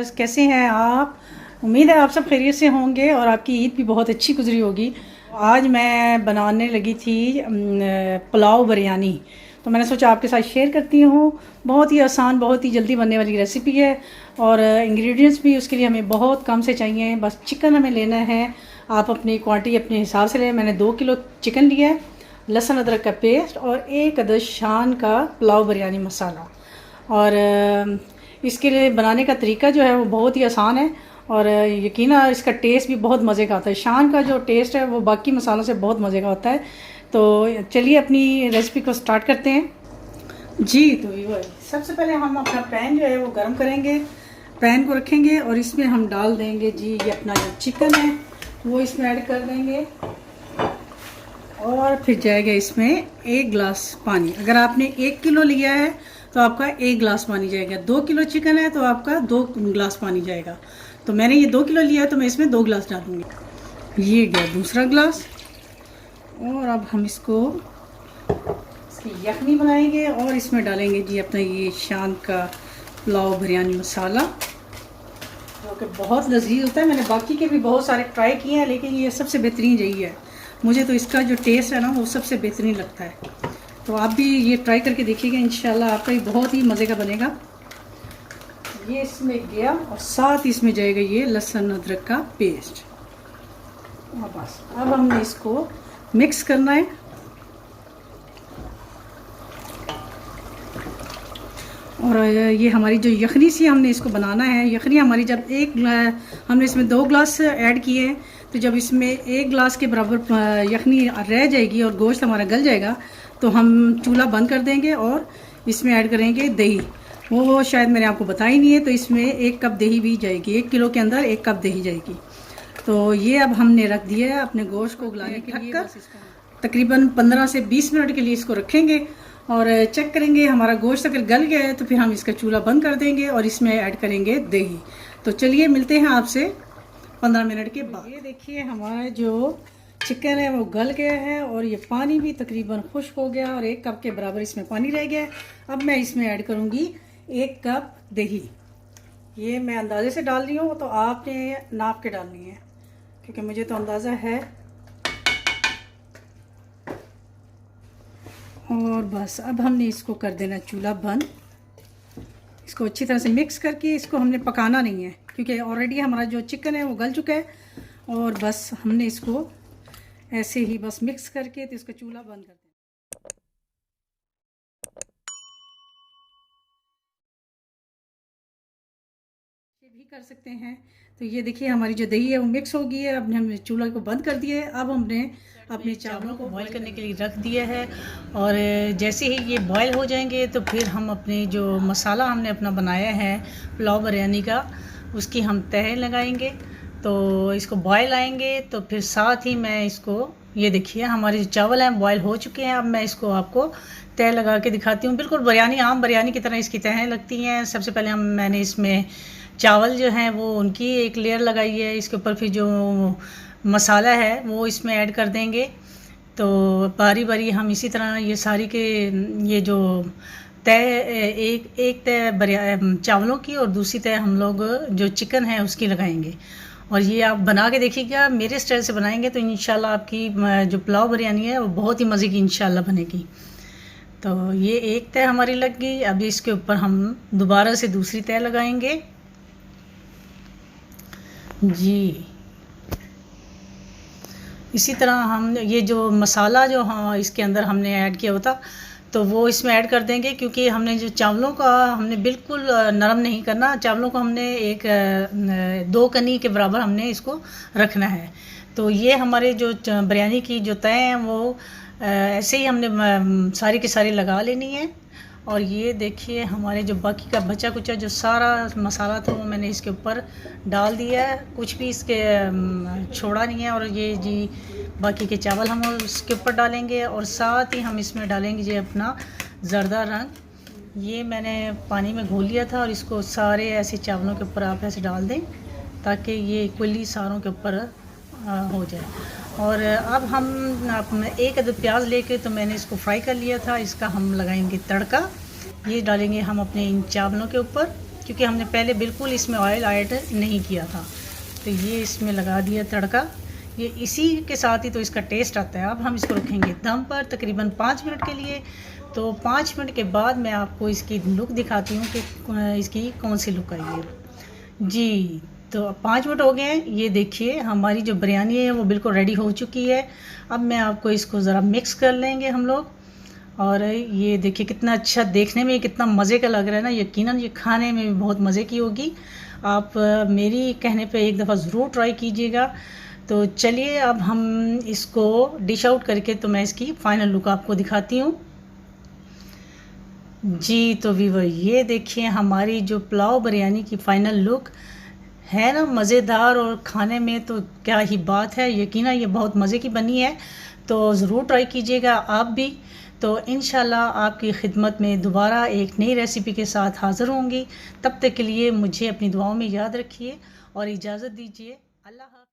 Viewers, कैसे हैं आप? उम्मीद है आप सब खैरियत से होंगे और आपकी ईद भी बहुत अच्छी गुजरी होगी। आज मैं बनाने लगी थी पुलाव बिरयानी, तो मैंने सोचा आपके साथ शेयर करती हूँ। बहुत ही आसान, बहुत ही जल्दी बनने वाली रेसिपी है और इंग्रेडिएंट्स भी उसके लिए हमें बहुत कम से चाहिए। बस चिकन हमें लेना है, आप अपनी क्वांटिटी अपने हिसाब से लें। मैंने 2 किलो चिकन लिया है, लहसुन अदरक का पेस्ट और 1 अदद शान का पुलाव बिरयानी मसाला। और इसके लिए बनाने का तरीका जो है वो बहुत ही आसान है और यकीनन इसका टेस्ट भी बहुत मज़े का आता है। शान का जो टेस्ट है वो बाकी मसालों से बहुत मज़े का होता है। तो चलिए अपनी रेसिपी को स्टार्ट करते हैं जी। तो ये सबसे पहले हम अपना पैन जो है वो गर्म करेंगे, पैन को रखेंगे और इसमें हम डाल देंगे जी ये अपना जो चिकन है वो इसमें ऐड कर देंगे और फिर जाएगा इसमें 1 गिलास पानी। अगर आपने 1 किलो लिया है तो आपका 1 गिलास पानी जाएगा। 2 किलो चिकन है तो आपका 2 गिलास पानी जाएगा। तो मैंने ये 2 किलो लिया है तो मैं इसमें 2 गिलास डालूँगी। ये गया दूसरा गिलास और अब हम इसकी यखनी बनाएंगे और इसमें डालेंगे जी अपना ये शान का पुलाव बिरयानी मसाला, जो कि बहुत लजीज होता है। मैंने बाकी के भी बहुत सारे ट्राई किए हैं लेकिन ये सबसे बेहतरीन यही है। मुझे तो इसका जो टेस्ट है ना वो सबसे बेहतरीन लगता है। तो आप भी ये ट्राई करके देखिएगा, इंशाल्लाह आपका ये बहुत ही मज़े का बनेगा। ये इसमें गया और साथ ही इसमें जाएगा ये लहसुन अदरक का पेस्ट। और बस अब हमने इसको मिक्स करना है। और ये हमारी जो यखनी सी हमने इसको बनाना है। यखनी हमारी जब हमने इसमें 2 गिलास ऐड किए हैं तो जब इसमें 1 गिलास के बराबर यखनी रह जाएगी और गोश्त हमारा गल जाएगा तो हम चूल्हा बंद कर देंगे और इसमें ऐड करेंगे दही। वो शायद मैंने आपको बताया ही नहीं है। तो इसमें 1 कप दही भी जाएगी, 1 किलो के अंदर 1 कप दही जाएगी। तो ये अब हमने रख दिया है अपने गोश्त को गलाने के लिए। तकरीबन 15 से 20 मिनट के लिए इसको रखेंगे और चेक करेंगे हमारा गोश्त अगर गल गया है तो फिर हम इसका चूल्हा बंद कर देंगे और इसमें ऐड करेंगे दही। तो चलिए मिलते हैं आपसे 15 मिनट के बाद। ये देखिए हमारा जो चिकन है वो गल गया है और ये पानी भी तकरीबन खुश्क हो गया और 1 कप के बराबर इसमें पानी रह गया है। अब मैं इसमें ऐड करूँगी 1 कप दही। ये मैं अंदाजे से डाल रही हूँ, तो आपने नाप के डालनी है क्योंकि मुझे तो अंदाज़ा है। और बस अब हमने इसको कर देना चूल्हा बंद। इसको अच्छी तरह से मिक्स करके इसको हमने पकाना नहीं है क्योंकि ऑलरेडी हमारा जो चिकन है वो गल चुका है। और बस हमने इसको ऐसे ही बस मिक्स करके तो इसको चूल्हा बंद कर देना भी कर सकते हैं। तो ये देखिए हमारी जो दही है वो मिक्स हो गई है। अब हमने चूल्हा को बंद कर दिया है। अब हमने अपने चावलों को बॉईल करने के लिए रख दिया है और जैसे ही ये बॉईल हो जाएंगे तो फिर हम अपने जो मसाला हमने अपना बनाया है पुलाव बिरयानी का उसकी हम तह लगाएंगे। तो इसको बॉईल आएंगे तो फिर साथ ही मैं इसको, ये देखिए हमारे जो चावल हैं बॉईल हो चुके हैं। अब मैं इसको आपको तह लगा के दिखाती हूँ। बिल्कुल बिरयानी, आम बिरयानी की तरह इसकी तहें लगती हैं। सबसे पहले मैंने इसमें चावल जो हैं वो उनकी एक लेयर लगाई है। इसके ऊपर फिर जो मसाला है वो इसमें ऐड कर देंगे। तो बारी बारी हम इसी तरह ये सारी के ये जो तह एक तह चावलों की और दूसरी तह हम लोग जो चिकन है उसकी लगाएंगे। और ये आप बना के देखिएगा, मेरे स्टाइल से बनाएंगे तो इंशाल्लाह आपकी जो पुलाव बिरयानी है वो बहुत ही मज़े की इंशाल्लाह बनेगी। तो ये एक तह हमारी लग गई। अब इसके ऊपर हम दोबारा से दूसरी तह लगाएंगे जी। इसी तरह हम ये जो मसाला जो इसके अंदर हमने ऐड किया होता तो वो इसमें ऐड कर देंगे क्योंकि हमने जो चावलों का हमने बिल्कुल नरम नहीं करना। चावलों को हमने 2 कनी के बराबर हमने इसको रखना है। तो ये हमारे जो बिरयानी की जो तय हैं वो ऐसे ही हमने सारी की सारी लगा लेनी है। और ये देखिए हमारे जो बाकी का बचा कुचा जो सारा मसाला था वो मैंने इसके ऊपर डाल दिया है, कुछ भी इसके छोड़ा नहीं है। और ये जी बाकी के चावल हम उसके ऊपर डालेंगे और साथ ही हम इसमें डालेंगे जी अपना ज़रदा रंग। ये मैंने पानी में घोल लिया था और इसको सारे ऐसे चावलों के ऊपर आप ऐसे डाल दें ताकि ये इक्वली सारों के ऊपर हो जाए। और अब हम 1 अदद प्याज लेके तो मैंने इसको फ्राई कर लिया था। इसका हम लगाएंगे तड़का। ये डालेंगे हम अपने इन चावलों के ऊपर क्योंकि हमने पहले बिल्कुल इसमें ऑयल ऐड नहीं किया था। तो ये इसमें लगा दिया तड़का, ये इसी के साथ ही तो इसका टेस्ट आता है। अब हम इसको रखेंगे दम पर तकरीबन 5 मिनट के लिए। तो 5 मिनट के बाद मैं आपको इसकी लुक दिखाती हूँ कि इसकी कौन सी लुक आई है जी। तो 5 मिनट हो गए हैं, ये देखिए हमारी जो बिरयानी है वो बिल्कुल रेडी हो चुकी है। अब मैं आपको इसको ज़रा मिक्स कर लेंगे हम लोग। और ये देखिए कितना अच्छा देखने में कितना मज़े का लग रहा है ना, यकीनन ये खाने में भी बहुत मज़े की होगी। आप मेरी कहने पे एक दफ़ा ज़रूर ट्राई कीजिएगा। तो चलिए अब हम इसको डिश आउट करके तो मैं इसकी फ़ाइनल लुक आपको दिखाती हूँ जी। तो वीवर ये देखिए हमारी जो पुलाव बिरयानी की फ़ाइनल लुक है ना, मज़ेदार और खाने में तो क्या ही बात है, यकीनन ये बहुत मज़े की बनी है। तो ज़रूर ट्राई कीजिएगा आप भी। तो इंशाल्लाह आपकी खिदमत में दोबारा एक नई रेसिपी के साथ हाज़िर होंगी। तब तक के लिए मुझे अपनी दुआओं में याद रखिए और इजाज़त दीजिए। अल्लाह हाफ़िज़।